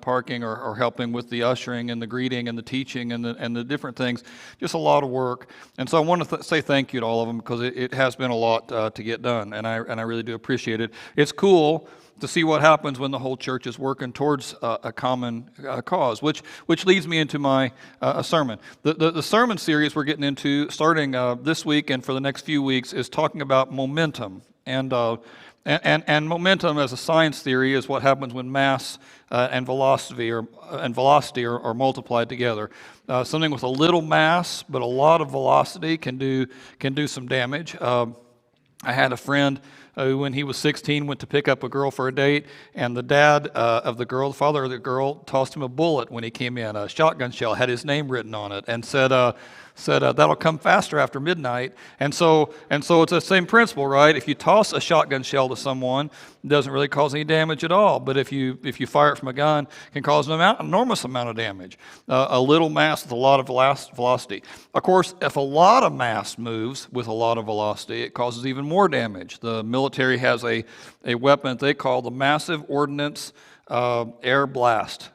parking or helping with the ushering and the greeting and the teaching and the different things. Just a lot of work. And so I want to say thank you to all of them because it has been a lot to get done, and I really do appreciate it. It's cool to see what happens when the whole church is working towards a common cause, which leads me into my sermon. The sermon series we're getting into starting this week and for the next few weeks is talking about momentum. And momentum as a science theory is what happens when mass and velocity are multiplied together. Something with a little mass but a lot of velocity can do some damage. I had a friend who, when he was 16, went to pick up a girl for a date, and the dad of the girl, the father of the girl, tossed him a bullet when he came in. A shotgun shell had his name written on it, and said that'll come faster after midnight. And so it's the same principle, right? If you toss a shotgun shell to someone, it doesn't really cause any damage at all. But if you fire it from a gun, it can cause an enormous amount of damage. A little mass with a lot of velocity. Of course, if a lot of mass moves with a lot of velocity, it causes even more damage. The military has a weapon they call the Massive Ordnance Air Blast,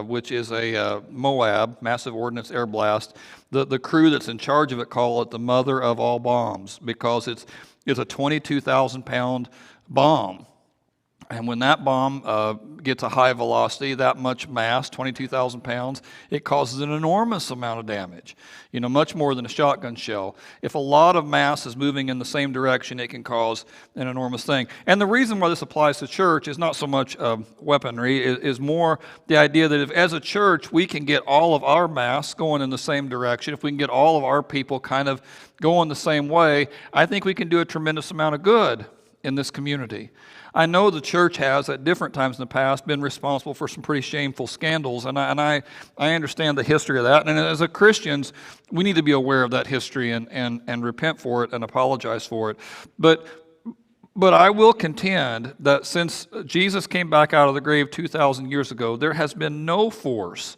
which is a MOAB, Massive Ordnance Air Blast. The crew that's in charge of it call it the mother of all bombs because it's a 22,000-pound bomb. And when that bomb gets a high velocity, that much mass, 22,000 pounds, it causes an enormous amount of damage, much more than a shotgun shell. If a lot of mass is moving in the same direction, it can cause an enormous thing. And the reason why this applies to church is not so much weaponry, is more the idea that if as a church we can get all of our mass going in the same direction, if we can get all of our people kind of going the same way, I think we can do a tremendous amount of good in this community. I know the church has, at different times in the past, been responsible for some pretty shameful scandals, and I understand the history of that. And as Christians, we need to be aware of that history and repent for it and apologize for it. But I will contend that since Jesus came back out of the grave 2,000 years ago, there has been no force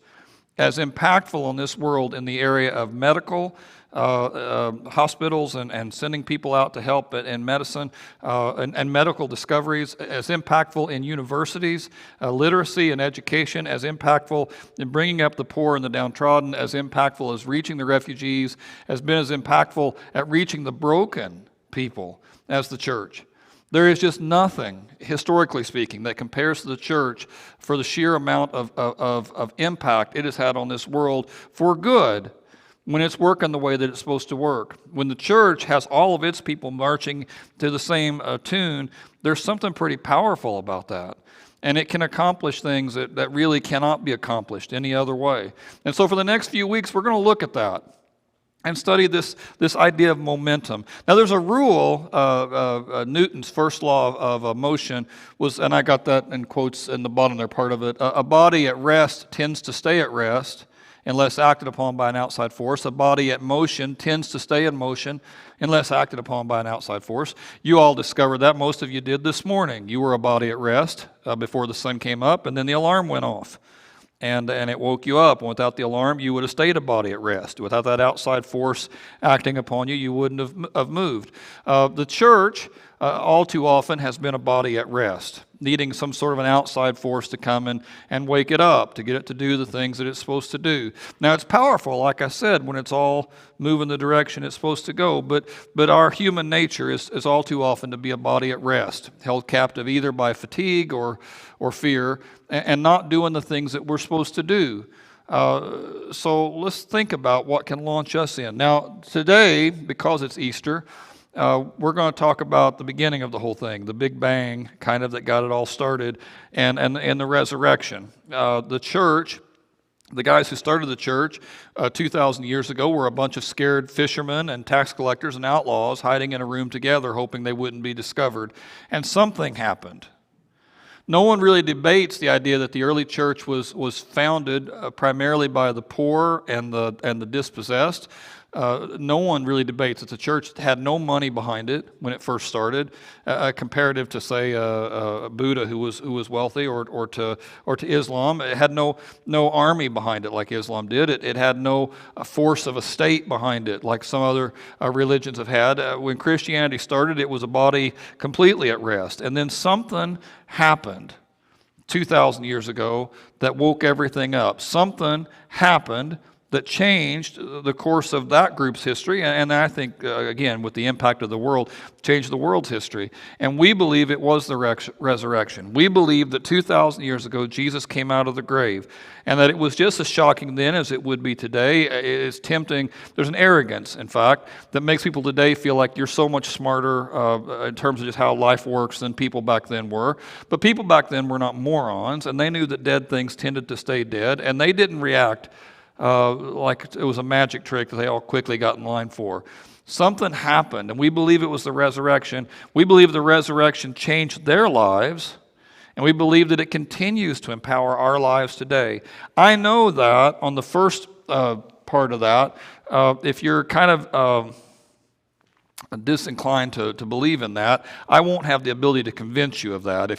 as impactful in this world in the area of medical hospitals and sending people out to help in medicine and medical discoveries, as impactful in universities, literacy and education, as impactful in bringing up the poor and the downtrodden, as impactful as reaching the refugees, has been as impactful at reaching the broken people as the church. There is just nothing, historically speaking, that compares to the church for the sheer amount of impact it has had on this world for good when it's working the way that it's supposed to work. When the church has all of its people marching to the same tune, there's something pretty powerful about that. And it can accomplish things that really cannot be accomplished any other way. And so for the next few weeks, we're going to look at that and study this idea of momentum. Now, there's a rule, Newton's first law of motion was, and I got that in quotes in the bottom there, part of it, a body at rest tends to stay at rest unless acted upon by an outside force. A body at motion tends to stay in motion unless acted upon by an outside force. You all discovered that. Most of you did this morning. You were a body at rest before the sun came up, and then the alarm went off. And it woke you up. And without the alarm, you would have stayed a body at rest. Without that outside force acting upon you, you wouldn't have moved. The church, all too often, has been a body at rest, needing some sort of an outside force to come and wake it up, to get it to do the things that it's supposed to do. Now, it's powerful, like I said, when it's all moving the direction it's supposed to go, but our human nature is all too often to be a body at rest, held captive either by fatigue or fear, and not doing the things that we're supposed to do. So let's think about what can launch us in. Now, today, because it's Easter, we're going to talk about the beginning of the whole thing, the Big Bang, kind of that got it all started, and the resurrection. The church, the guys who started the church 2,000 years ago were a bunch of scared fishermen and tax collectors and outlaws hiding in a room together, hoping they wouldn't be discovered. And something happened. No one really debates the idea that the early church was founded primarily by the poor and the dispossessed. No one really debates that the church had no money behind it when it first started, comparative to, say, Buddha, who was wealthy, or to Islam. It had no army behind it like Islam did. It had no force of a state behind it like some other religions have had. When Christianity started, it was a body completely at rest, and then something happened 2,000 years ago that woke everything up. Something happened that changed the course of that group's history, and I think, again, with the impact of the world, changed the world's history. And we believe it was the resurrection. We believe that 2,000 years ago, Jesus came out of the grave, and that it was just as shocking then as it would be today. It is tempting. There's an arrogance, in fact, that makes people today feel like you're so much smarter in terms of just how life works than people back then were. But people back then were not morons, and they knew that dead things tended to stay dead, and they didn't react like it was a magic trick that they all quickly got in line for. Something happened, and we believe it was the resurrection. We believe the resurrection changed their lives, and we believe that it continues to empower our lives today. I know that on the first part of that, if you're kind of disinclined to believe in that, I won't have the ability to convince you of that.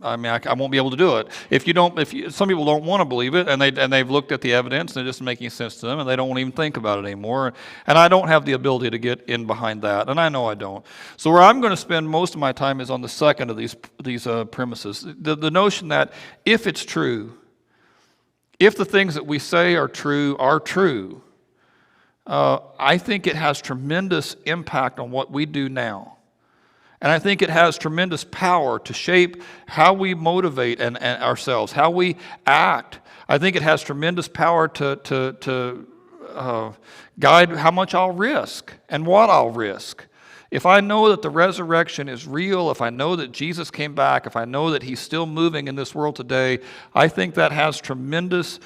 I won't be able to do it. Some people don't want to believe it, and they've looked at the evidence, and it doesn't make any sense to them, and they don't want to even think about it anymore. And I don't have the ability to get in behind that, and I know I don't. So where I'm going to spend most of my time is on the second of these premises. The notion that if it's true, if the things that we say are true, I think it has tremendous impact on what we do now. And I think it has tremendous power to shape how we motivate and ourselves, how we act. I think it has tremendous power to guide how much I'll risk and what I'll risk. If I know that the resurrection is real, if I know that Jesus came back, if I know that he's still moving in this world today, I think that has tremendous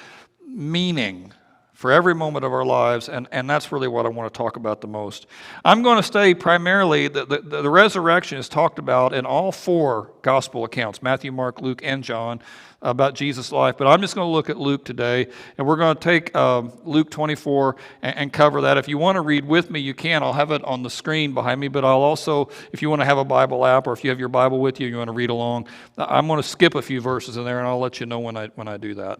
meaning for every moment of our lives, and that's really what I want to talk about the most. I'm going to stay primarily, the resurrection is talked about in all four gospel accounts, Matthew, Mark, Luke, and John, about Jesus' life, but I'm just going to look at Luke today, and we're going to take Luke 24 and cover that. If you want to read with me, you can. I'll have it on the screen behind me, but I'll also, if you want to have a Bible app, or if you have your Bible with you, you want to read along, I'm going to skip a few verses in there, and I'll let you know when I do that.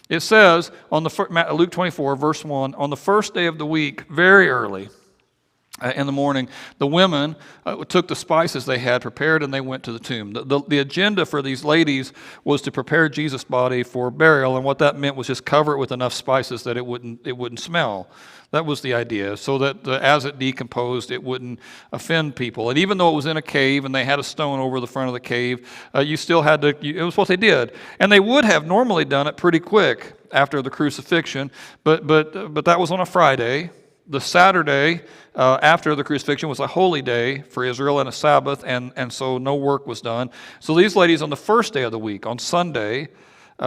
It says, on Luke 24, verse 1, on the first day of the week, very early in the morning, the women took the spices they had prepared and they went to the tomb. The agenda for these ladies was to prepare Jesus' body for burial, and what that meant was just cover it with enough spices that it wouldn't smell. That was the idea, so that as it decomposed, it wouldn't offend people. And even though it was in a cave and they had a stone over the front of the cave, you still had to, it was what they did. And they would have normally done it pretty quick after the crucifixion, but that was on a Friday. The Saturday after the crucifixion was a holy day for Israel and a Sabbath, and so no work was done. So these ladies on the first day of the week, on Sunday,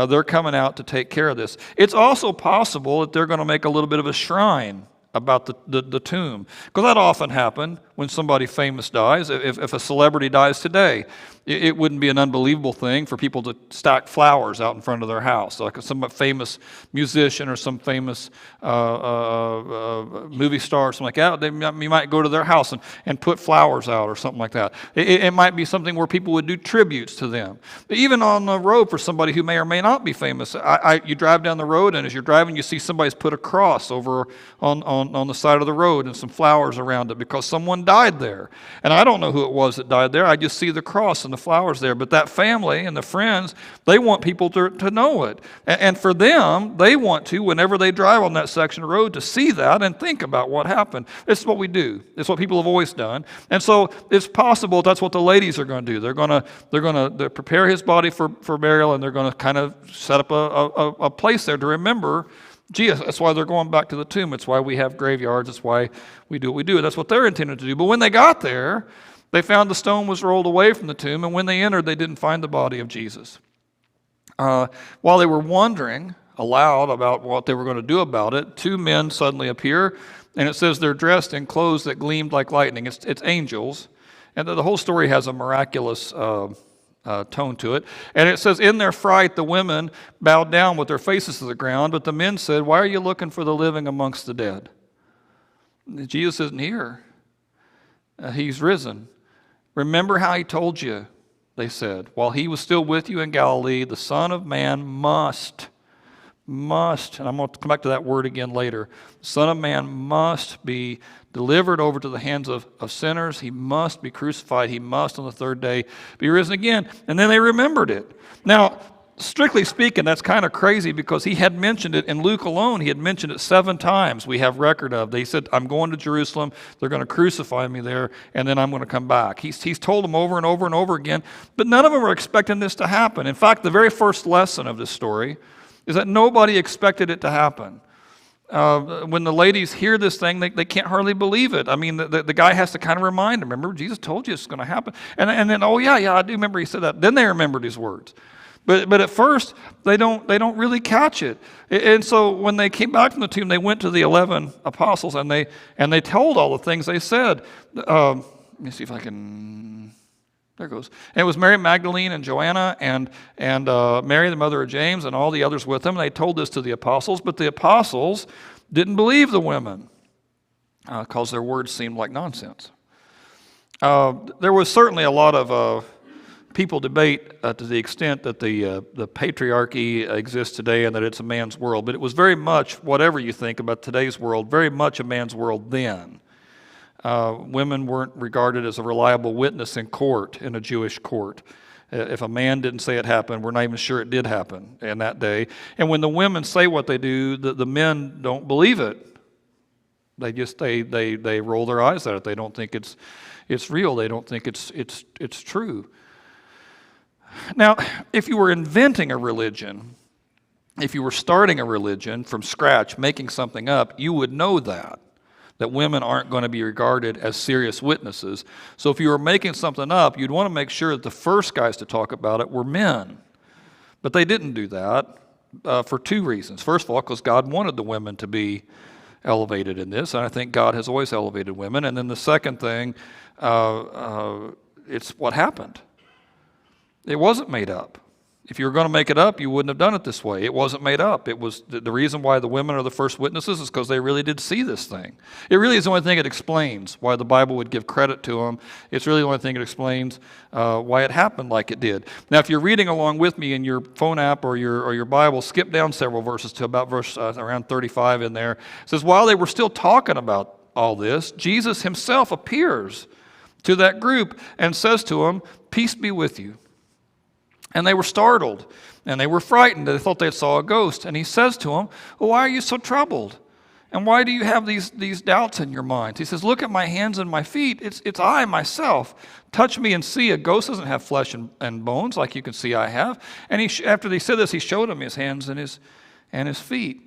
they're coming out to take care of this. It's also possible that they're going to make a little bit of a shrine about the tomb, because that often happens when somebody famous dies. If a celebrity dies today, it wouldn't be an unbelievable thing for people to stack flowers out in front of their house, like some famous musician or some famous movie star or something like that. You might go to their house and put flowers out or something like that. It might be something where people would do tributes to them. But even on the road, for somebody who may or may not be famous, you drive down the road, and as you're driving, you see somebody's put a cross over on the side of the road and some flowers around it because someone died there. And I don't know who it was that died there. I just see the cross and the flowers there. But that family and the friends, they want people to know it. And for them, they want to, whenever they drive on that section of road, to see that and think about what happened. It's what we do. It's what people have always done. And so it's possible that's what the ladies are going to do. They're going to prepare his body for burial, and they're going to kind of set up a place there to remember Jesus. That's why they're going back to the tomb. It's why we have graveyards. It's why we do what we do. That's what they're intended to do. But when they got there, they found the stone was rolled away from the tomb, and when they entered, they didn't find the body of Jesus. While they were wondering aloud about what they were going to do about it, two men suddenly appear, and it says they're dressed in clothes that gleamed like lightning. It's angels, and the whole story has a miraculous tone to it. And it says, in their fright, the women bowed down with their faces to the ground, but the men said, why are you looking for the living amongst the dead? Jesus isn't here. He's risen. Remember how he told you, they said, while he was still with you in Galilee, the Son of Man must must, and I'm going to come back to that word again later, the Son of Man must be delivered over to the hands of sinners. He must be crucified. He must on the third day be risen again. And then they remembered it. Now, strictly speaking, that's kind of crazy because he had mentioned it in Luke alone. He had mentioned it 7 times we have record of. They said, I'm going to Jerusalem. They're going to crucify me there, and then I'm going to come back. He's told them over and over and over again, but none of them were expecting this to happen. In fact, the very first lesson of this story is that nobody expected it to happen. When the ladies hear this thing, they can't hardly believe it. I mean, the guy has to kind of remind them, remember, Jesus told you it's going to happen. And then, oh, yeah, I do remember he said that. Then they remembered his words. But at first, they don't really catch it. And so when they came back from the tomb, they went to the 11 apostles, and they told all the things they said. Let me see if I can... There it goes. And it was Mary Magdalene and Joanna and Mary, the mother of James, and all the others with them. They told this to the apostles, but the apostles didn't believe the women because their words seemed like nonsense. There was certainly a lot of people debate to the extent that the patriarchy exists today and that it's a man's world, but it was very much, whatever you think about today's world, very much a man's world then. Women weren't regarded as a reliable witness in court, in a Jewish court. If a man didn't say it happened, we're not even sure it did happen in that day. And when the women say what they do, the men don't believe it. They just they roll their eyes at it. They don't think it's real. They don't think it's true. Now, if you were inventing a religion, if you were starting a religion from scratch, making something up, you would know that women aren't going to be regarded as serious witnesses. So if you were making something up, you'd want to make sure that the first guys to talk about it were men. But they didn't do that for 2 reasons. First of all, because God wanted the women to be elevated in this, and I think God has always elevated women. And then the second thing, it's what happened. It wasn't made up. If you were going to make it up, you wouldn't have done it this way. It wasn't made up. It was the reason why the women are the first witnesses is because they really did see this thing. It really is the only thing that explains why the Bible would give credit to them. It's really the only thing that explains why it happened like it did. Now, if you're reading along with me in your phone app or your Bible, skip down several verses to about verse around 35 in there. It says, while they were still talking about all this, Jesus himself appears to that group and says to them, "Peace be with you." And they were startled, and they were frightened. They thought they saw a ghost. And he says to them, well, why are you so troubled? And why do you have these doubts in your minds? He says, look at my hands and my feet. It's I, myself. Touch me and see. A ghost doesn't have flesh and bones like you can see I have. And after he said this, he showed him his hands and his feet.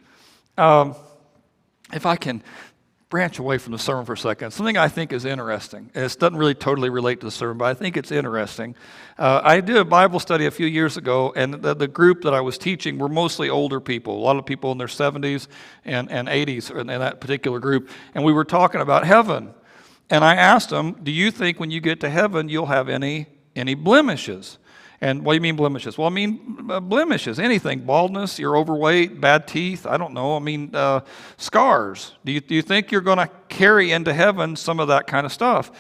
If I can branch away from the sermon for a second, something I think is interesting. It doesn't really totally relate to the sermon, but I think it's interesting. I did a Bible study a few years ago, and the group that I was teaching were mostly older people, a lot of people in their 70s and 80s in that particular group, and we were talking about heaven. And I asked them, do you think when you get to heaven you'll have any blemishes? And what do you mean blemishes? Well, I mean blemishes, anything, baldness, you're overweight, bad teeth, I don't know, scars. Do you think you're going to carry into heaven some of that kind of stuff?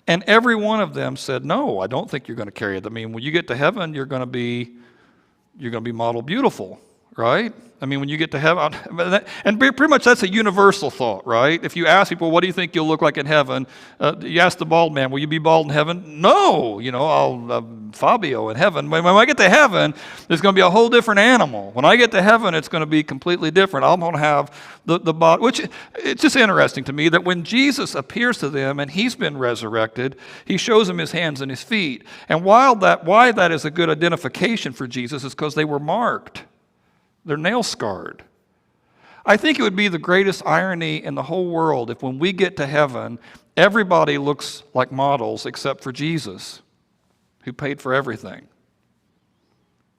And every one of them said, no, I don't think you're going to carry it. I mean, when you get to heaven, you're going to be model beautiful, right? I mean, when you get to heaven, and pretty much that's a universal thought, right? If you ask people, what do you think you'll look like in heaven? You ask the bald man, will you be bald in heaven? No, I'll Fabio in heaven. When I get to heaven, there's going to be a whole different animal. When I get to heaven, it's going to be completely different. I'm going to have the body, which it's just interesting to me that when Jesus appears to them and he's been resurrected, he shows them his hands and his feet. And why that is a good identification for Jesus is because they were marked. They're nail scarred. I think it would be the greatest irony in the whole world if when we get to heaven, everybody looks like models except for Jesus, who paid for everything.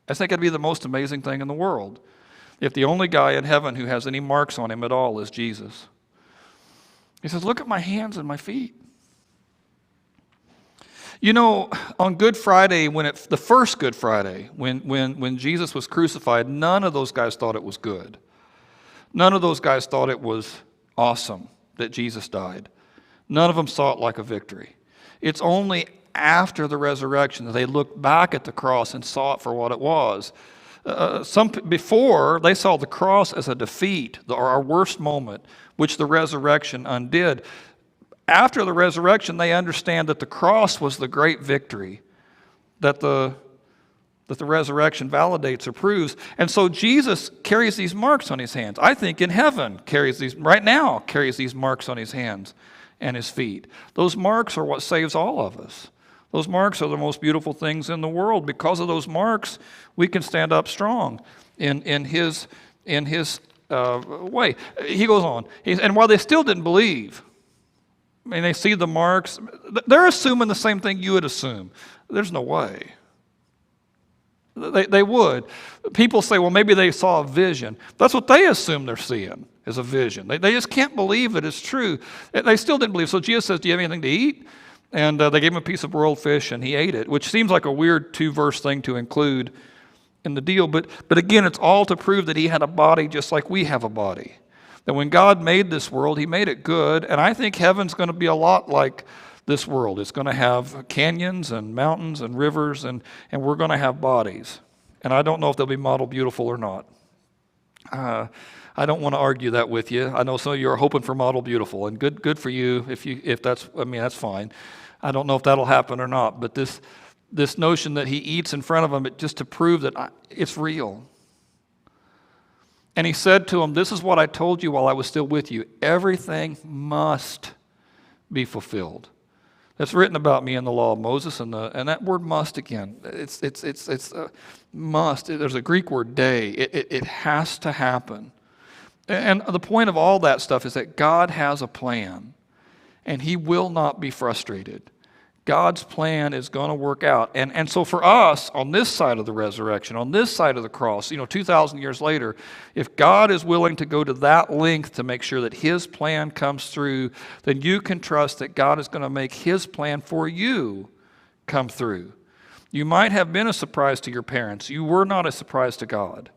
I think it'd be the most amazing thing in the world if the only guy in heaven who has any marks on him at all is Jesus. He says, look at my hands and my feet. On Good Friday, the first Good Friday, when Jesus was crucified, none of those guys thought it was good. None of those guys thought it was awesome that Jesus died. None of them saw it like a victory. It's only after the resurrection that they looked back at the cross and saw it for what it was. Before, they saw the cross as a defeat, our worst moment, which the resurrection undid. After the resurrection, they understand that the cross was the great victory, that the resurrection validates or proves. And so Jesus carries these marks on his hands. I think in heaven carries these marks on his hands and his feet. Those marks are what saves all of us. Those marks are the most beautiful things in the world. Because of those marks, we can stand up strong in his way. He goes on, and while they still didn't believe, I mean, they see the marks, they're assuming the same thing you would assume. There's no way. They would. People say, well, maybe they saw a vision. That's what they assume they're seeing, is a vision. They just can't believe it is true. They still didn't believe. So Jesus says, do you have anything to eat? And they gave him a piece of broiled fish, and he ate it, which seems like a weird two-verse thing to include in the deal. But again, it's all to prove that he had a body just like we have a body. That when God made this world, he made it good. And I think heaven's going to be a lot like this world. It's going to have canyons and mountains and rivers, and we're going to have bodies. And I don't know if they'll be model beautiful or not. I don't want to argue that with you. I know some of you are hoping for model beautiful, and good for you if that's fine. I don't know if that'll happen or not, but this notion that he eats in front of them, just to prove that it's real. And he said to him, this is what I told you while I was still with you. Everything must be fulfilled. That's written about me in the law of Moses, and that word must again. It's must. There's a Greek word day. It has to happen. And the point of all that stuff is that God has a plan, and he will not be frustrated. God's plan is going to work out. And so for us, on this side of the resurrection, on this side of the cross, 2,000 years later, if God is willing to go to that length to make sure that his plan comes through, then you can trust that God is going to make his plan for you come through. You might have been a surprise to your parents. You were not a surprise to God.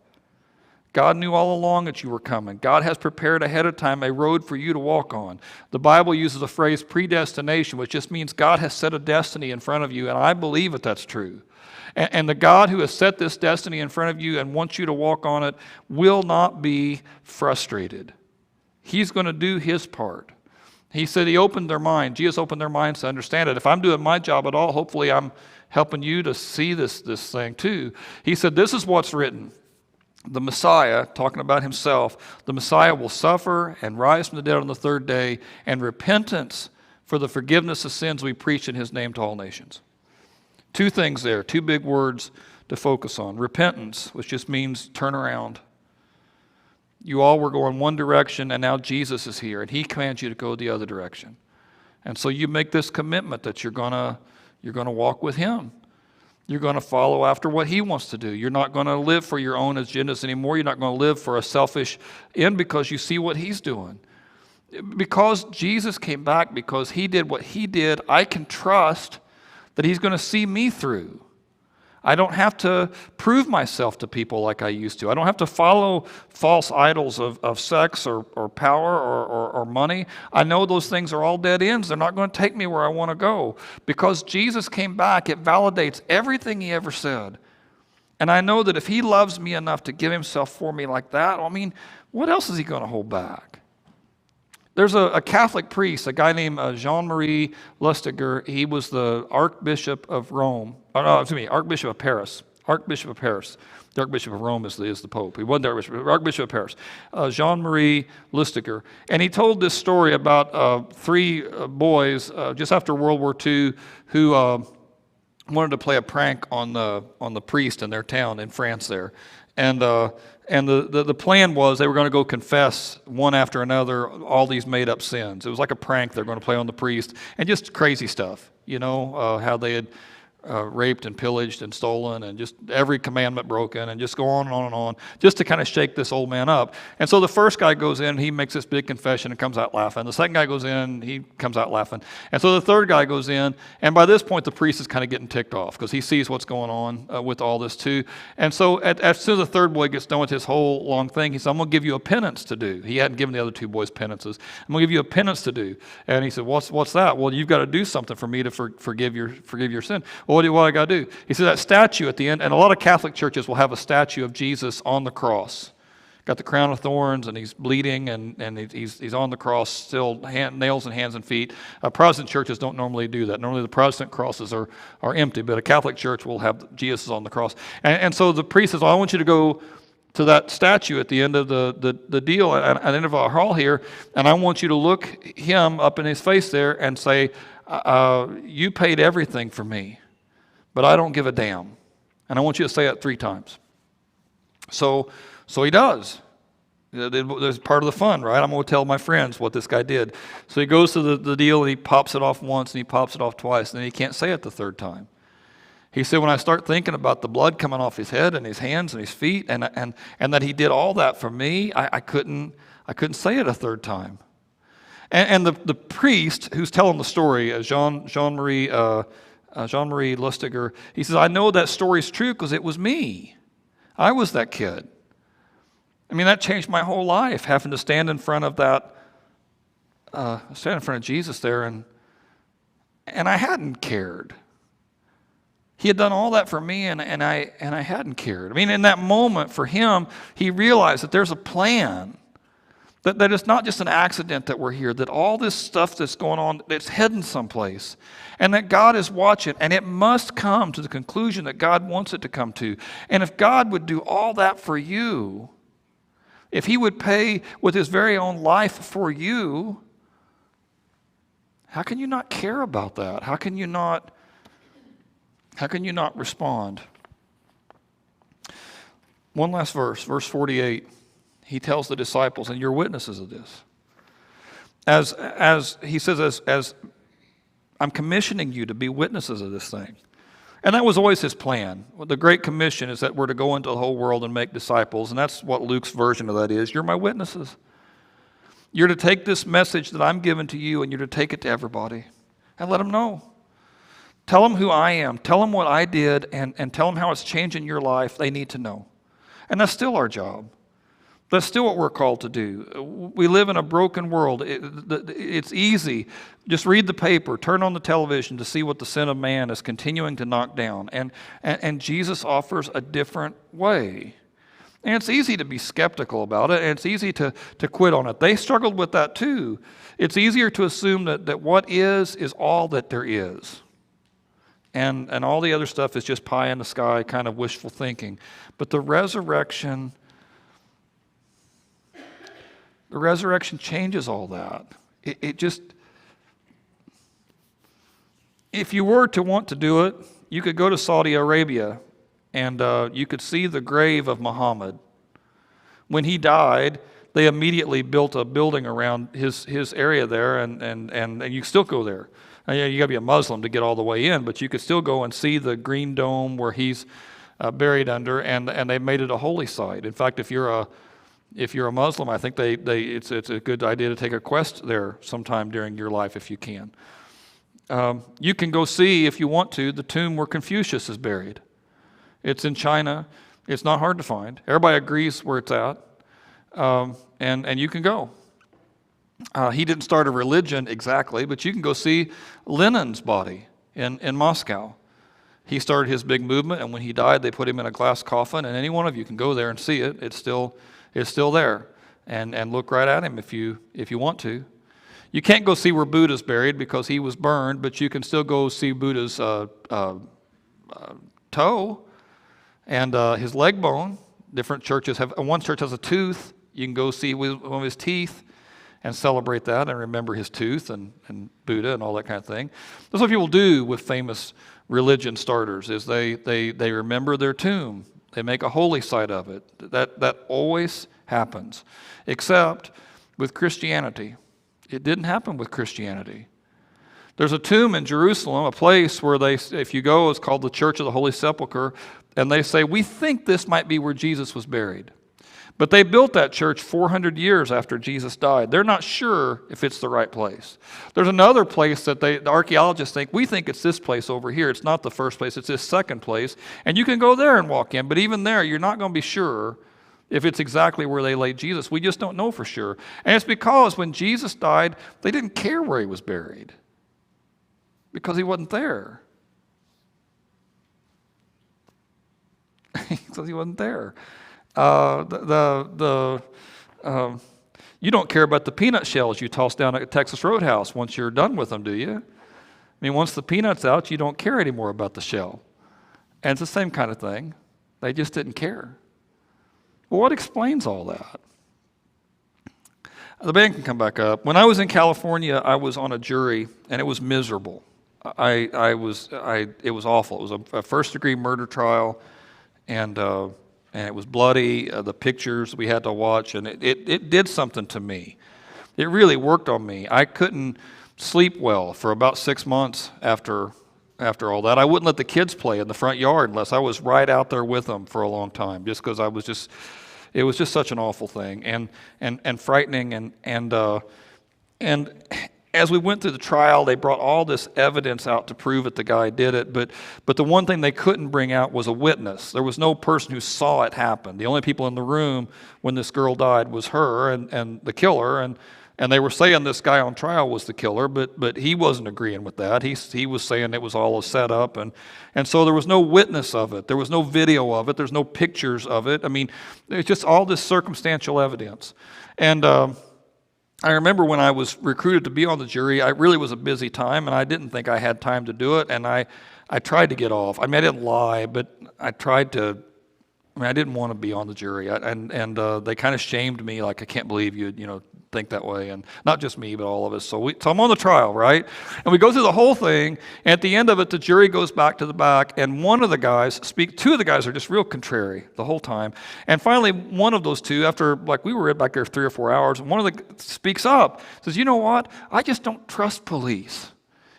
God knew all along that you were coming. God has prepared ahead of time a road for you to walk on. The Bible uses the phrase predestination, which just means God has set a destiny in front of you, and I believe that's true. And the God who has set this destiny in front of you and wants you to walk on it will not be frustrated. He's going to do his part. He said he opened their mind. Jesus opened their minds to understand it. If I'm doing my job at all, hopefully I'm helping you to see this thing too. He said, this is what's written. The Messiah, talking about himself, the Messiah will suffer and rise from the dead on the third day, and repentance for the forgiveness of sins we preach in his name to all nations. Two things there, two big words to focus on. Repentance, which just means turn around. You all were going one direction, and now Jesus is here, and he commands you to go the other direction. And so you make this commitment that you're gonna walk with him. You're going to follow after what he wants to do. You're not going to live for your own agendas anymore. You're not going to live for a selfish end because you see what he's doing. Because Jesus came back, because he did what he did, I can trust that he's going to see me through. I don't have to prove myself to people like I used to. I don't have to follow false idols of sex or power or money. I know those things are all dead ends. They're not going to take me where I want to go. Because Jesus came back, it validates everything he ever said. And I know that if he loves me enough to give himself for me like that, what else is he going to hold back? There's a Catholic priest, a guy named Jean-Marie Lustiger. He was the Archbishop of Rome. Archbishop of Paris. Archbishop of Paris. The Archbishop of Rome is the Pope. He wasn't the Archbishop. Archbishop of Paris. Jean-Marie Lustiger. And he told this story about three boys just after World War II who wanted to play a prank on the priest in their town in France there. And the plan was they were going to go confess one after another all these made-up sins. It was like a prank they're going to play on the priest, and just crazy stuff, how they had raped and pillaged and stolen and just every commandment broken and just go on and on and on, just to kind of shake this old man up. And so the first guy goes in, he makes this big confession and comes out laughing. The second guy goes in, he comes out laughing. And so the third guy goes in, and by this point the priest is kind of getting ticked off because he sees what's going on with all this too. And so as soon as the third boy gets done with his whole long thing, he said, I'm going to give you a penance to do. He hadn't given the other two boys penances. I'm going to give you a penance to do. And he said, what's that? Well, you've got to do something for me to forgive your sin. Well, what do I got to do? He said that statue at the end, and a lot of Catholic churches will have a statue of Jesus on the cross. Got the crown of thorns, and he's bleeding, and he's on the cross, still nails in hands and feet. Protestant churches don't normally do that. Normally the Protestant crosses are empty, but a Catholic church will have Jesus on the cross. And so the priest says, well, I want you to go to that statue at the end of the deal, at the end of our hall here, and I want you to look him up in his face there and say, you paid everything for me, but I don't give a damn. And I want you to say it 3 times. So he does. There's part of the fun, right? I'm going to tell my friends what this guy did. So he goes to the deal, and he pops it off once, and he pops it off twice, and then he can't say it the 3rd time. He said, when I start thinking about the blood coming off his head and his hands and his feet, and that he did all that for me, I couldn't say it a 3rd time. And the priest who's telling the story, Jean-Marie Lustiger, he says, I know that story's true because it was me. I was that kid. I mean, that changed my whole life, having to stand in front of Jesus there, and I hadn't cared. He had done all that for me, and I hadn't cared. I mean, in that moment for him, he realized that there's a plan, that it's not just an accident that we're here, that all this stuff that's going on, it's heading someplace, and that God is watching, and it must come to the conclusion that God wants it to come to. And if God would do all that for you, if he would pay with his very own life for you, how can you not care about that? How can you not respond? One last verse 48. He tells the disciples, and you're witnesses of this. As he says, as I'm commissioning you to be witnesses of this thing. And that was always his plan. The Great Commission is that we're to go into the whole world and make disciples, and that's what Luke's version of that is. You're my witnesses. You're to take this message that I'm giving to you, and you're to take it to everybody and let them know. Tell them who I am. Tell them what I did, and tell them how it's changing your life. They need to know. And that's still our job. That's still what we're called to do. We live in a broken world. It's easy. Just read the paper, turn on the television to see what the sin of man is continuing to knock down. And Jesus offers a different way. And it's easy to be skeptical about it, and it's easy to quit on it. They struggled with that too. It's easier to assume that what is all that there is. And all the other stuff is just pie in the sky, kind of wishful thinking. But the resurrection changes all that. It just, if you were to want to do it, you could go to Saudi Arabia and you could see the grave of Muhammad. When he died, they immediately built a building around his area there, and you still go there. You got to be a Muslim to get all the way in, but you could still go and see the green dome where he's buried under, and they made it a holy site. In fact, if you're a Muslim, I think it's a good idea to take a quest there sometime during your life if you can. You can go see, if you want to, the tomb where Confucius is buried. It's in China. It's not hard to find. Everybody agrees where it's at, and you can go. He didn't start a religion exactly, but you can go see Lenin's body in Moscow. He started his big movement, and when he died, they put him in a glass coffin, and any one of you can go there and see it. It's still there, and look right at him if you want to. You can't go see where Buddha's buried because he was burned, but you can still go see Buddha's toe and his leg bone. Different churches have, one church has a tooth. You can go see one of his teeth and celebrate that and remember his tooth and Buddha and all that kind of thing. That's what people do with famous religion starters, is they remember their tomb. They make a holy site of it. That always happens, except with Christianity. It didn't happen with Christianity. There's a tomb in Jerusalem, a place where if you go, it's called the Church of the Holy Sepulchre, and they say, we think this might be where Jesus was buried. But they built that church 400 years after Jesus died. They're not sure if it's the right place. There's another place that the archaeologists think, we think it's this place over here. It's not the first place, it's this second place. And you can go there and walk in, but even there, you're not going to be sure if it's exactly where they laid Jesus. We just don't know for sure. And it's because when Jesus died, they didn't care where he was buried because he wasn't there. Because he wasn't there. You don't care about the peanut shells you toss down at Texas Roadhouse once you're done with them, do you? I mean, once the peanut's out, you don't care anymore about the shell. And it's the same kind of thing. They just didn't care. Well, what explains all that? The band can come back up. When I was in California, I was on a jury, and it was miserable. It was awful. It was a first-degree murder trial, and it was bloody. The pictures we had to watch, and it did something to me. It really worked on me. I couldn't sleep well for about 6 months after all that. I wouldn't let the kids play in the front yard unless I was right out there with them for a long time, just because it was just such an awful thing and frightening. And as we went through the trial, they brought all this evidence out to prove that the guy did it. But the one thing they couldn't bring out was a witness. There was no person who saw it happen. The only people in the room when this girl died was her and the killer. And they were saying this guy on trial was the killer, but he wasn't agreeing with that. He was saying it was all a setup, and so there was no witness of it. There was no video of it. There's no pictures of it. I mean, it's just all this circumstantial evidence. And I remember when I was recruited to be on the jury, it really was a busy time, and I didn't think I had time to do it, and I tried to get off. I mean, I didn't lie, but I tried to. I mean, I didn't want to be on the jury, and they kind of shamed me, like, I can't believe you think that way, and not just me, but all of us. So I'm on the trial, right? And we go through the whole thing, and at the end of it, the jury goes back to the back, and two of the guys are just real contrary the whole time. And finally, one of those two, after, like, we were back there 3 or 4 hours, and one of them speaks up, says, you know what? I just don't trust police.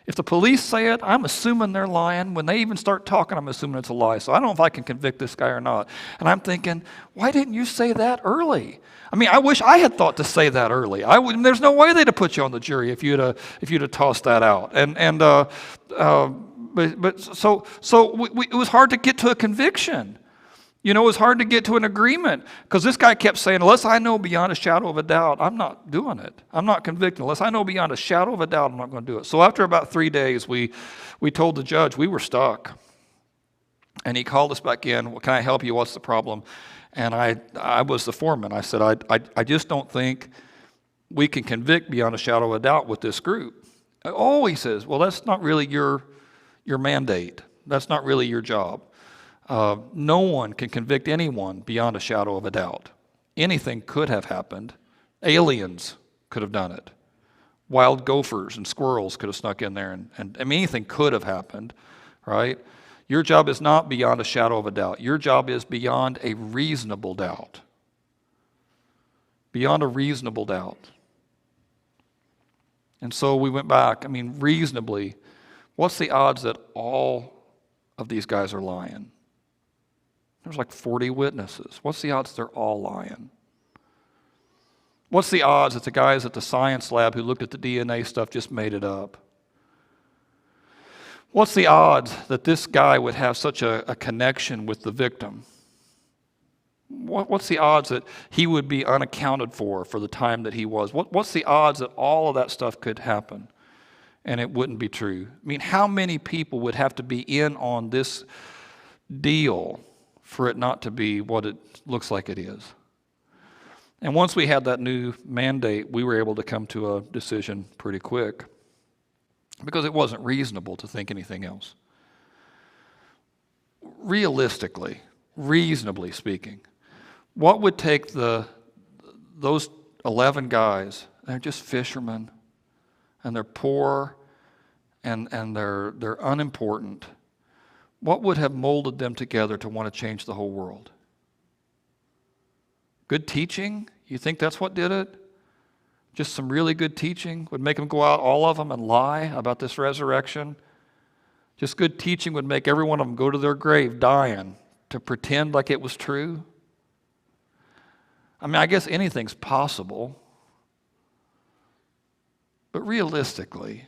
If the police say it, I'm assuming they're lying. When they even start talking, I'm assuming it's a lie. So I don't know if I can convict this guy or not. And I'm thinking, why didn't you say that early? I mean, I wish I had thought to say that early. There's no way they'd have put you on the jury if you'd have tossed that out. It was hard to get to a conviction. It was hard to get to an agreement because this guy kept saying, unless I know beyond a shadow of a doubt, I'm not doing it. I'm not convicting. Unless I know beyond a shadow of a doubt, I'm not going to do it. So after about 3 days, we told the judge we were stuck. And he called us back in. Well, can I help you? What's the problem? And I was the foreman. I said, I just don't think we can convict beyond a shadow of a doubt with this group. Oh, he says, well, that's not really your mandate. That's not really your job. No one can convict anyone beyond a shadow of a doubt. Anything could have happened. Aliens could have done it. Wild gophers and squirrels could have snuck in there, and I mean, anything could have happened, right? Your job is not beyond a shadow of a doubt. Your job is beyond a reasonable doubt. Beyond a reasonable doubt. And so we went back. I mean, reasonably, what's the odds that all of these guys are lying? There's like 40 witnesses. What's the odds they're all lying? What's the odds that the guys at the science lab who looked at the DNA stuff just made it up? What's the odds that this guy would have such a connection with the victim? What's the odds that he would be unaccounted for the time that he was? What's the odds that all of that stuff could happen and it wouldn't be true? I mean, how many people would have to be in on this deal for it not to be what it looks like it is? And once we had that new mandate, we were able to come to a decision pretty quick because it wasn't reasonable to think anything else. Realistically, reasonably speaking, what would take those 11 guys, they're just fishermen, and they're poor, and they're unimportant, what would have molded them together to want to change the whole world? Good teaching? You think that's what did it? Just some really good teaching would make them go out, all of them, and lie about this resurrection? Just good teaching would make every one of them go to their grave dying to pretend like it was true? I mean, I guess anything's possible. But realistically,